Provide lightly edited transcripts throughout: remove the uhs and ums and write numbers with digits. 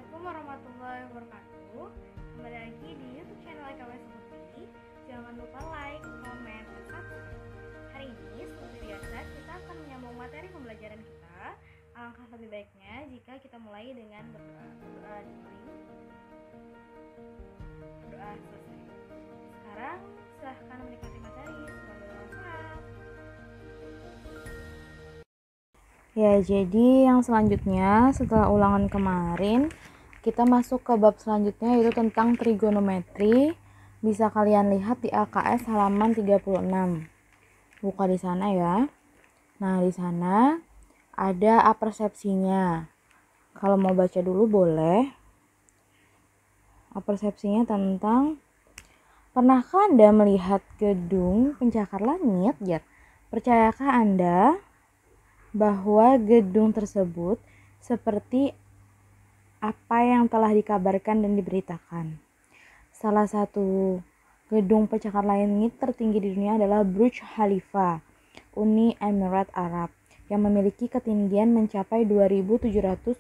Assalamualaikum warahmatullahi wabarakatuh. Kembali lagi di YouTube channel IKWS Putri. Jangan lupa like, komen, dan subscribe. Hari ini seperti biasa kita akan menyambung materi pembelajaran kita. Alangkah lebih baiknya jika kita mulai dengan berdoa dimulai. Doa selesai. Sekarang silahkan menikmati materi. Semoga bermanfaat. Ya, jadi yang selanjutnya setelah ulangan kemarin, kita masuk ke bab selanjutnya yaitu tentang trigonometri. Bisa kalian lihat di LKS halaman 36. Buka di sana ya. Nah, di sana ada apersepsinya. Kalau mau baca dulu boleh. Apersepsinya tentang, pernahkah Anda melihat gedung pencakar langit? Ya, percayakah Anda bahwa gedung tersebut seperti apa yang telah dikabarkan dan diberitakan? Salah satu gedung pencakar langit tertinggi di dunia adalah Burj Khalifa, Uni Emirat Arab, yang memiliki ketinggian mencapai 2.717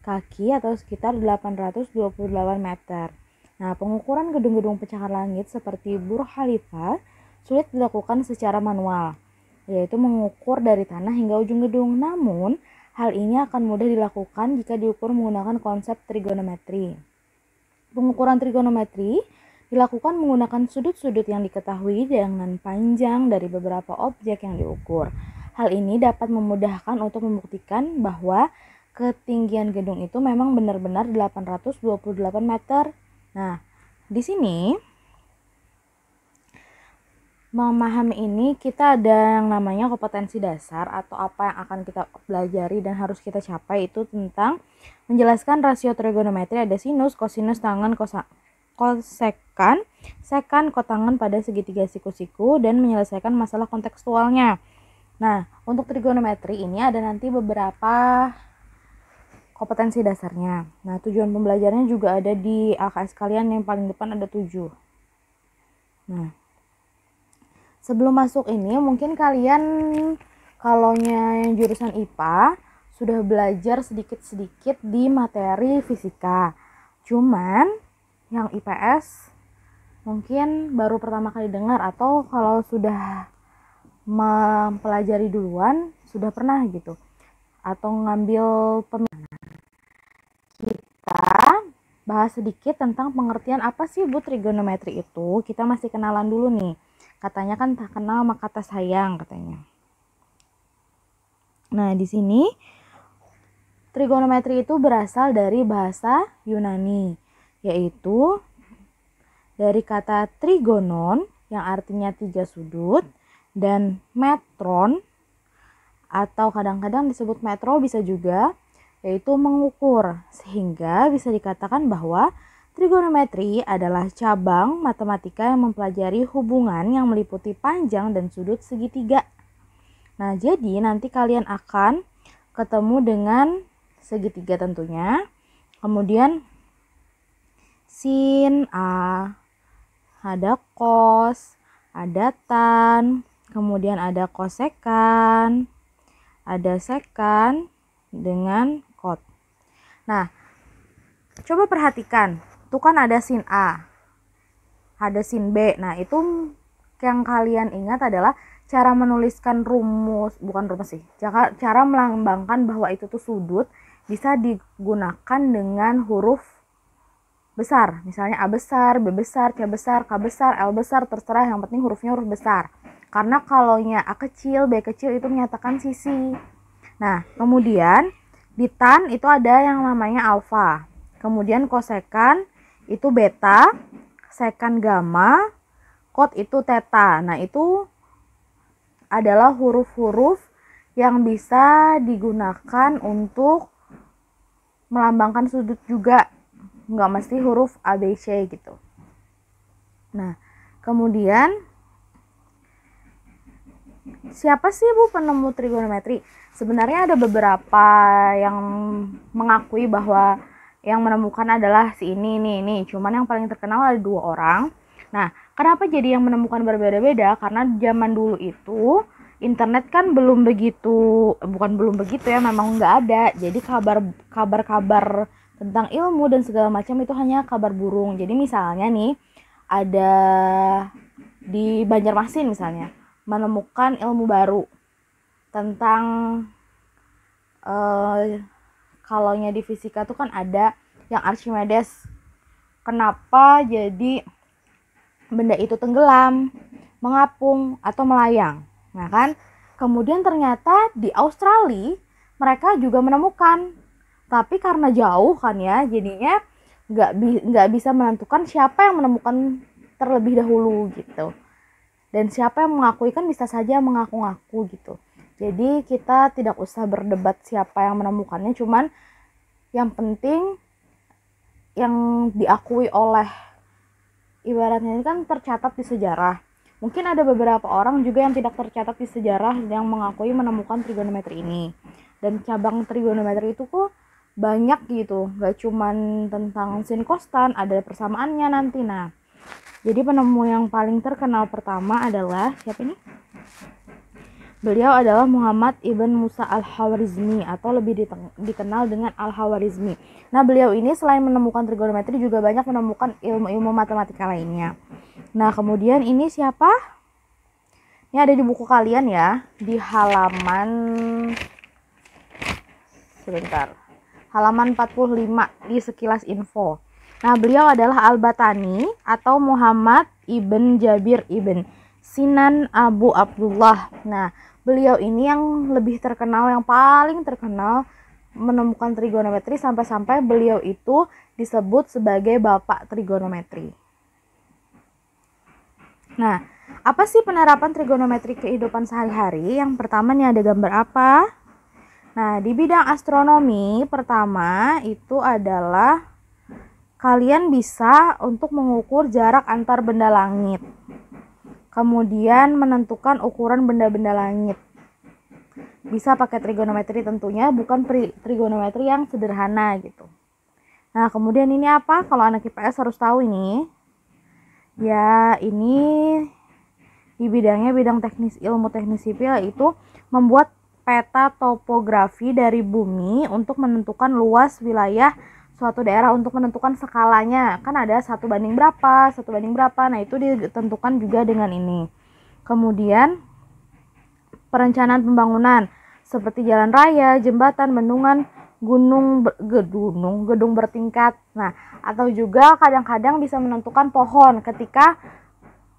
kaki atau sekitar 828 meter. Nah, pengukuran gedung-gedung pencakar langit seperti Burj Khalifa sulit dilakukan secara manual, yaitu mengukur dari tanah hingga ujung gedung. Namun, hal ini akan mudah dilakukan jika diukur menggunakan konsep trigonometri. Pengukuran trigonometri dilakukan menggunakan sudut-sudut yang diketahui dengan panjang dari beberapa objek yang diukur. Hal ini dapat memudahkan untuk membuktikan bahwa ketinggian gedung itu memang benar-benar 828 meter. Nah, di sini memahami ini kita ada yang namanya kompetensi dasar atau apa yang akan kita pelajari dan harus kita capai itu tentang menjelaskan rasio trigonometri. Ada sinus, kosinus, tangen, kosekan, sekan, kotangen pada segitiga siku-siku dan menyelesaikan masalah kontekstualnya. Nah, untuk trigonometri ini ada nanti beberapa kompetensi dasarnya. Nah, tujuan pembelajarannya juga ada di LKS kalian, yang paling depan ada 7. Nah, sebelum masuk ini, mungkin kalian kalau yang jurusan IPA sudah belajar sedikit-sedikit di materi fisika. Cuman yang IPS mungkin baru pertama kali dengar, atau kalau sudah mempelajari duluan sudah pernah gitu atau ngambil Kita bahas sedikit tentang pengertian apa sih Bu trigonometri itu. Kita masih kenalan dulu nih. Katanya kan tak kenal maka tak sayang katanya. Nah, di sini trigonometri itu berasal dari bahasa Yunani, yaitu dari kata trigonon yang artinya 3 sudut dan metron atau kadang-kadang disebut metro bisa juga, yaitu mengukur, sehingga bisa dikatakan bahwa trigonometri adalah cabang matematika yang mempelajari hubungan yang meliputi panjang dan sudut segitiga. Nah, jadi nanti kalian akan ketemu dengan segitiga tentunya. Kemudian sin A, ada cos, ada tan, kemudian ada kosekan, ada sekan dengan kot. Nah, coba perhatikan. Itu kan ada sin A, ada sin B. Nah, itu yang kalian ingat adalah cara menuliskan rumus, bukan rumus sih, cara melambangkan bahwa itu tuh sudut bisa digunakan dengan huruf besar. Misalnya A besar, B besar, C besar, K besar, L besar, terserah, yang penting hurufnya huruf besar. Karena kalaunya A kecil, B kecil itu menyatakan sisi. Nah, kemudian di tan itu ada yang namanya alfa. Kemudian kosekan itu beta, sekan gamma, kot itu theta. Nah, itu adalah huruf-huruf yang bisa digunakan untuk melambangkan sudut juga. Nggak mesti huruf A, B, C gitu. Nah, kemudian siapa sih Bu penemu trigonometri? Sebenarnya ada beberapa yang mengakui bahwa yang menemukan adalah si ini. Cuman yang paling terkenal ada 2 orang. Nah, kenapa jadi yang menemukan berbeda-beda? Karena zaman dulu itu internet kan belum begitu ya, memang nggak ada. Jadi kabar-kabar tentang ilmu dan segala macam itu hanya kabar burung. Jadi misalnya nih ada di Banjarmasin misalnya menemukan ilmu baru tentang kalaunya di fisika tuh kan ada yang Archimedes, kenapa jadi benda itu tenggelam, mengapung atau melayang. Nah kan, kemudian ternyata di Australia mereka juga menemukan, tapi karena jauh kan ya, jadinya nggak bisa menentukan siapa yang menemukan terlebih dahulu gitu. Dan siapa yang mengakui kan bisa saja mengaku-ngaku gitu. Jadi kita tidak usah berdebat siapa yang menemukannya, cuman yang penting yang diakui oleh, ibaratnya ini kan tercatat di sejarah. Mungkin ada beberapa orang juga yang tidak tercatat di sejarah yang mengakui menemukan trigonometri ini. Dan cabang trigonometri itu kok banyak gitu, gak cuman tentang sin kostan, ada persamaannya nanti. Nah, jadi penemu yang paling terkenal pertama adalah siapa ini? Beliau adalah Muhammad Ibn Musa Al-Khwarizmi atau lebih dikenal dengan Al-Khwarizmi. Nah, beliau ini selain menemukan trigonometri juga banyak menemukan ilmu-ilmu matematika lainnya. Nah, kemudian ini siapa? Ini ada di buku kalian ya, di halaman halaman 45 di sekilas info. Nah, beliau adalah Al-Batani atau Muhammad Ibn Jabir Ibn Sinan Abu Abdullah. Nah, beliau ini yang lebih terkenal, yang paling terkenal menemukan trigonometri, sampai-sampai beliau itu disebut sebagai bapak trigonometri. Nah, apa sih penerapan trigonometri kehidupan sehari-hari? Yang pertama nih ada gambar apa? Nah, di bidang astronomi pertama itu adalah kalian bisa untuk mengukur jarak antar benda langit. Kemudian menentukan ukuran benda-benda langit. Bisa pakai trigonometri tentunya, bukan trigonometri yang sederhana gitu. Nah, kemudian ini apa? Kalau anak IPS harus tahu ini. Ya, ini di bidangnya bidang teknis, ilmu teknis sipil, yaitu membuat peta topografi dari bumi untuk menentukan luas wilayah suatu daerah, untuk menentukan skalanya. Kan ada 1 banding berapa, 1 banding berapa. Nah, itu ditentukan juga dengan ini. Kemudian perencanaan pembangunan seperti jalan raya, jembatan, bendungan, gedung bertingkat. Nah, atau juga kadang-kadang bisa menentukan pohon ketika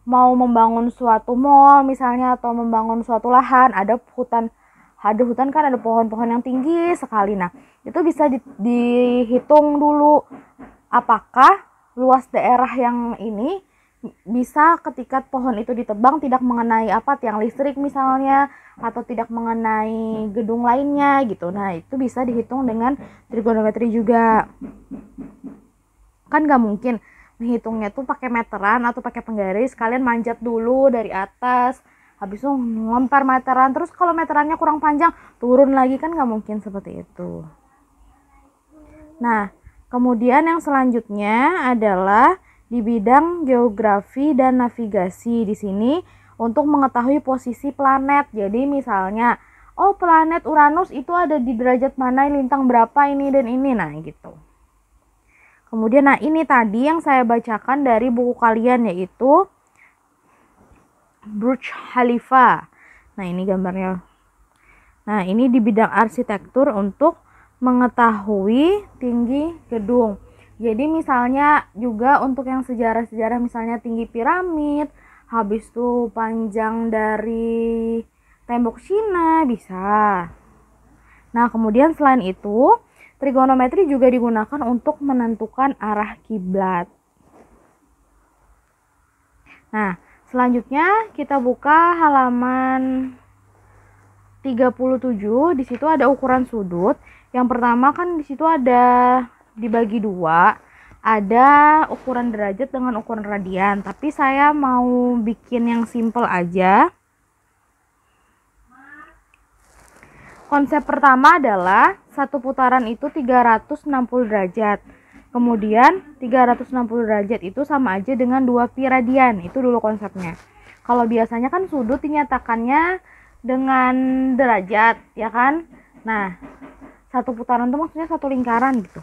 mau membangun suatu mall misalnya, atau membangun suatu lahan, ada hutan kan, ada pohon-pohon yang tinggi sekali. Nah, itu bisa dihitung dulu apakah luas daerah yang ini bisa ketika pohon itu ditebang tidak mengenai tiang listrik misalnya, atau tidak mengenai gedung lainnya gitu. Nah, itu bisa dihitung dengan trigonometri juga. Kan gak mungkin menghitungnya tuh pakai meteran atau pakai penggaris, kalian manjat dulu dari atas, habis itu ngelempar meteran, terus kalau meterannya kurang panjang turun lagi, kan nggak mungkin seperti itu. Nah, kemudian yang selanjutnya adalah di bidang geografi dan navigasi. Di sini untuk mengetahui posisi planet. Jadi misalnya, oh planet Uranus itu ada di derajat mana, lintang berapa ini dan ini, nah gitu. Kemudian nah ini tadi yang saya bacakan dari buku kalian, yaitu Burj Khalifa. Nah, ini gambarnya. Nah, ini di bidang arsitektur untuk mengetahui tinggi gedung. Jadi misalnya juga untuk yang sejarah-sejarah, misalnya tinggi piramid, habis itu panjang dari tembok Cina, bisa. Nah, kemudian selain itu, trigonometri juga digunakan untuk menentukan arah kiblat. Nah, selanjutnya kita buka halaman 37. Di situ ada ukuran sudut. Yang pertama kan di situ ada dibagi 2. Ada ukuran derajat dengan ukuran radian, tapi saya mau bikin yang simple aja. Konsep pertama adalah satu putaran itu 360 derajat. Kemudian 360 derajat itu sama aja dengan 2 pi radian. Itu dulu konsepnya. Kalau biasanya kan sudut dinyatakannya dengan derajat, ya kan? Nah, satu putaran itu maksudnya satu lingkaran gitu.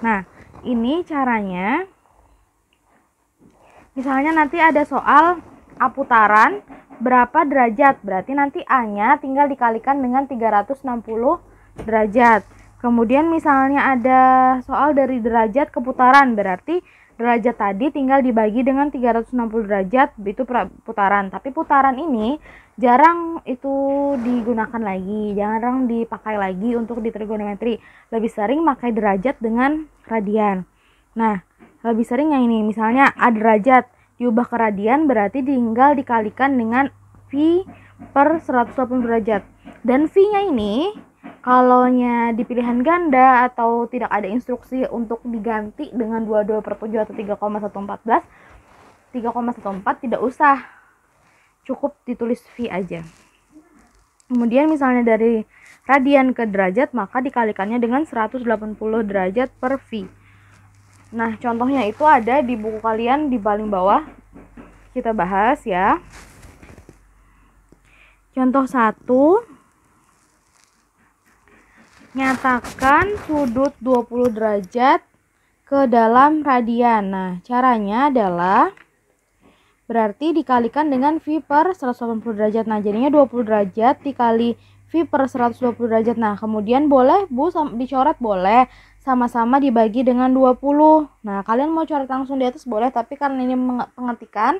Nah, ini caranya. Misalnya nanti ada soal A putaran berapa derajat, berarti nanti A-nya tinggal dikalikan dengan 360 derajat. Kemudian misalnya ada soal dari derajat ke putaran, berarti derajat tadi tinggal dibagi dengan 360 derajat, itu putaran. Tapi putaran ini jarang itu digunakan lagi, jarang dipakai lagi untuk di trigonometri. Lebih sering pakai derajat dengan radian. Nah, lebih sering yang ini, misalnya A derajat diubah ke radian, berarti tinggal dikalikan dengan V per 180 derajat. Dan V-nya ini, kalau di pilihan ganda atau tidak ada instruksi untuk diganti dengan 22 per 7 atau 3,114, 3,14 tidak usah. Cukup ditulis V aja. Kemudian misalnya dari radian ke derajat, maka dikalikannya dengan 180 derajat per V. Nah, contohnya itu ada di buku kalian di paling bawah. Kita bahas ya. Contoh 1. Nyatakan sudut 20 derajat ke dalam radian. Nah, caranya adalah berarti dikalikan dengan V per 180 derajat. Nah, jadinya 20 derajat dikali V per 120 derajat. Nah, kemudian boleh Bu dicoret, boleh. Sama-sama dibagi dengan 20. Nah, kalian mau coret langsung di atas boleh, tapi karena ini pengetikan,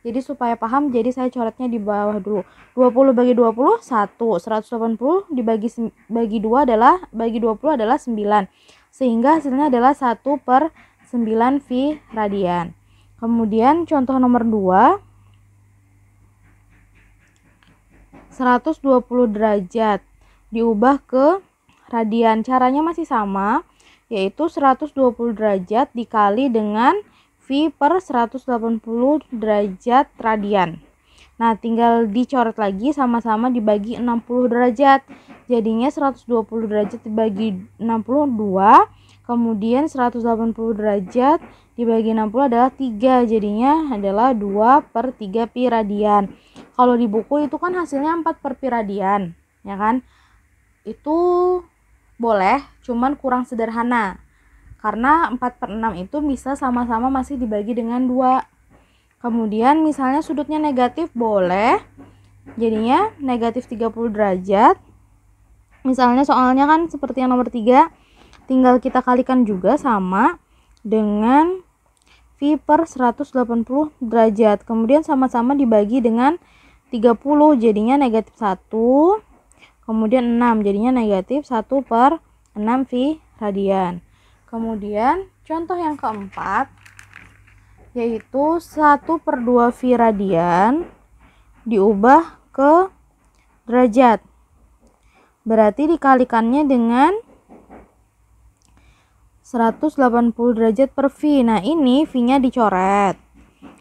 jadi supaya paham, jadi saya coretnya di bawah dulu. 20 bagi 20, 1. 180 bagi 2 adalah, bagi 20 adalah 9. Sehingga hasilnya adalah 1 per 9 V radian. Kemudian contoh nomor 2. 120 derajat diubah ke radian. Caranya masih sama, yaitu 120 derajat dikali dengan V per 180 derajat radian. Nah, tinggal dicoret lagi, sama-sama dibagi 60 derajat. Jadinya 120 derajat dibagi 62, kemudian 180 derajat dibagi 60 adalah 3. Jadinya adalah 2 per 3 pi radian. Kalau di buku itu kan hasilnya 4 per pi radian, ya kan? Itu boleh, cuman kurang sederhana. Karena 4 per 6 itu bisa sama-sama masih dibagi dengan 2. Kemudian misalnya sudutnya negatif, boleh. Jadinya negatif 30 derajat. Misalnya soalnya kan seperti yang nomor 3, tinggal kita kalikan juga sama dengan V per 180 derajat. Kemudian sama-sama dibagi dengan 30, jadinya negatif 1. Kemudian 6, jadinya negatif 1 per 6 V radian. Kemudian contoh yang keempat, yaitu 1 per 2 V radian diubah ke derajat. Berarti dikalikannya dengan 180 derajat per V. Nah, ini V-nya dicoret.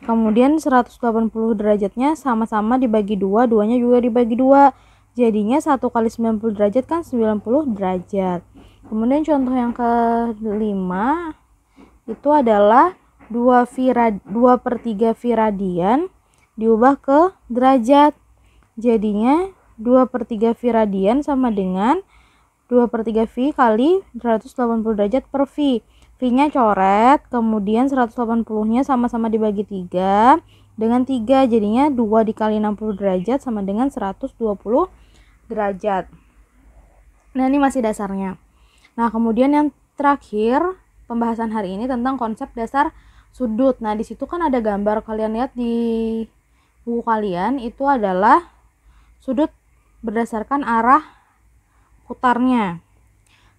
Kemudian 180 derajatnya sama-sama dibagi 2, 2-nya juga dibagi 2. Jadinya 1 kali 90 derajat kan 90 derajat. Kemudian contoh yang kelima itu adalah 2 per 3 V radian diubah ke derajat. Jadinya 2 per 3 V radian sama dengan 2 per 3 V kali 180 derajat per V. V-nya coret, kemudian 180-nya sama-sama dibagi 3 dengan 3. Jadinya 2 dikali 60 derajat sama dengan 120 derajat. Nah, ini masih dasarnya. Nah, kemudian yang terakhir pembahasan hari ini tentang konsep dasar sudut. Nah, di situ kan ada gambar, kalian lihat di buku kalian, itu adalah sudut berdasarkan arah putarnya.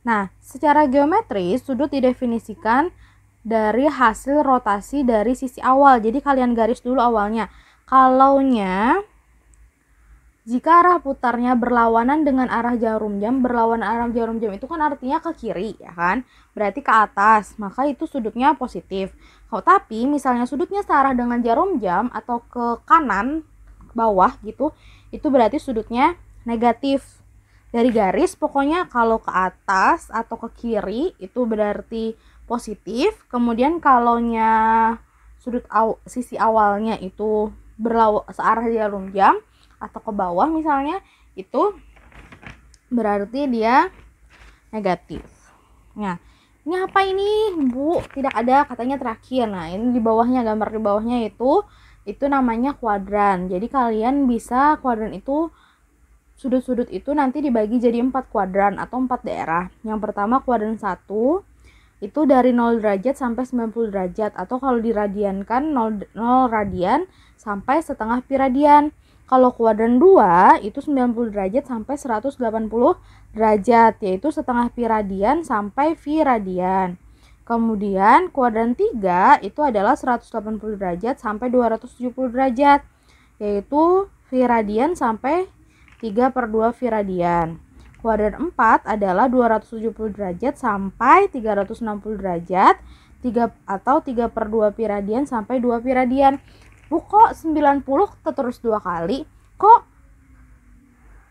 Nah, secara geometris sudut didefinisikan dari hasil rotasi dari sisi awal. Jadi kalian garis dulu awalnya. Kalaunya jika arah putarnya berlawanan dengan arah jarum jam, berlawanan arah jarum jam itu kan artinya ke kiri, ya kan? Berarti ke atas, maka itu sudutnya positif. Kalau tapi misalnya sudutnya searah dengan jarum jam atau ke kanan, ke bawah gitu, itu berarti sudutnya negatif. Dari garis pokoknya kalau ke atas atau ke kiri itu berarti positif. Kemudian kalaunya sisi awalnya itu searah jarum jam atau ke bawah misalnya, itu berarti dia negatif. Nah, Ini apa ini, Bu? Tidak ada, katanya terakhir. Nah, ini di bawahnya, gambar di bawahnya itu namanya kuadran. Jadi kalian bisa kuadran itu, sudut-sudut itu nanti dibagi jadi 4 kuadran atau 4 daerah. Yang pertama kuadran 1 itu dari 0 derajat sampai 90 derajat, atau kalau diradiankan 0 radian sampai setengah pi radian. Kalau kuadran 2 itu 90 derajat sampai 180 derajat, yaitu setengah pi radian sampai pi radian. Kemudian kuadran 3 itu adalah 180 derajat sampai 270 derajat, yaitu pi radian sampai 3/2 pi radian. Kuadran 4 adalah 270 derajat sampai 360 derajat, 3/2 pi radian sampai 2 pi radian. Bu, kok 90 tertulis 2 kali? Kok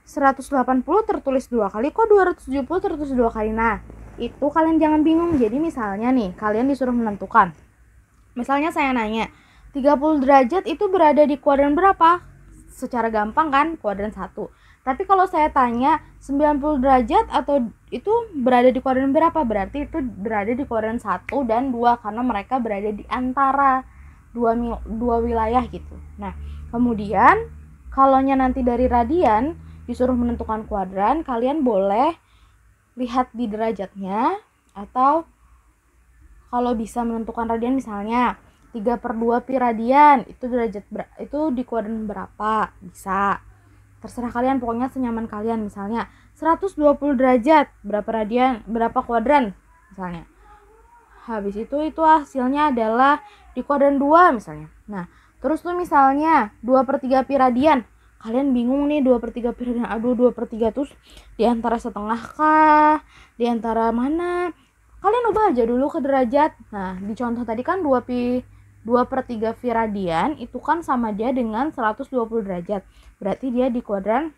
180 tertulis 2 kali? Kok 270 tertulis 2 kali? Nah, itu kalian jangan bingung. Jadi misalnya nih, kalian disuruh menentukan. Misalnya saya nanya, 30 derajat itu berada di kuadran berapa? Secara gampang kan, kuadran 1. Tapi kalau saya tanya 90 derajat atau itu berada di kuadran berapa? Berarti itu berada di kuadran 1 dan 2 karena mereka berada di antara dua wilayah gitu. Nah, kemudian kalaunya nanti dari radian disuruh menentukan kuadran, kalian boleh lihat di derajatnya, atau kalau bisa menentukan radian misalnya 3/2 pi radian itu derajat itu di kuadran berapa, bisa. Terserah kalian, pokoknya senyaman kalian. Misalnya 120 derajat berapa radian, berapa kuadran misalnya. Habis itu hasilnya adalah di kuadran 2 misalnya. Nah, terus tuh misalnya 2/3 pi radian. Kalian bingung nih, 2/3 pi radian. Aduh, 2/3 tuh di antara setengah kah? Di antara mana? Kalian ubah aja dulu ke derajat. Nah, di contoh tadi kan 2/3 pi radian itu kan sama dia dengan 120 derajat. Berarti dia di kuadran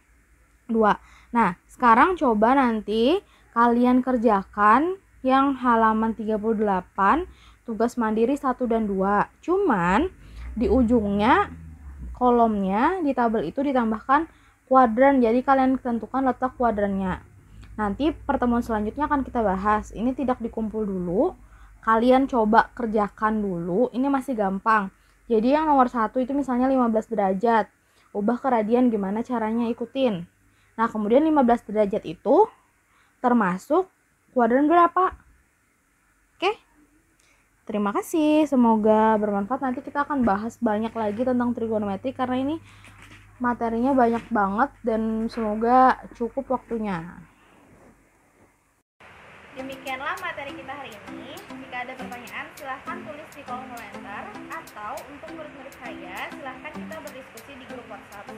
2. Nah, sekarang coba nanti kalian kerjakan yang halaman 38, tugas mandiri 1 dan 2. Cuman di ujungnya kolomnya di tabel itu ditambahkan kuadran. Jadi kalian tentukan letak kuadrannya. Nanti pertemuan selanjutnya akan kita bahas. Ini tidak dikumpul dulu. Kalian coba kerjakan dulu. Ini masih gampang. Jadi yang nomor 1 itu misalnya 15 derajat. Ubah ke radian, gimana caranya, ikutin. Nah, kemudian 15 derajat itu termasuk kuadran berapa? Oke. Terima kasih. Semoga bermanfaat. Nanti kita akan bahas banyak lagi tentang trigonometri karena ini materinya banyak banget dan semoga cukup waktunya. Demikianlah materi kita hari ini. Jika ada pertanyaan silahkan tulis di kolom komentar, atau untuk murid-murid saya silahkan kita berdiskusi di grup WhatsApp.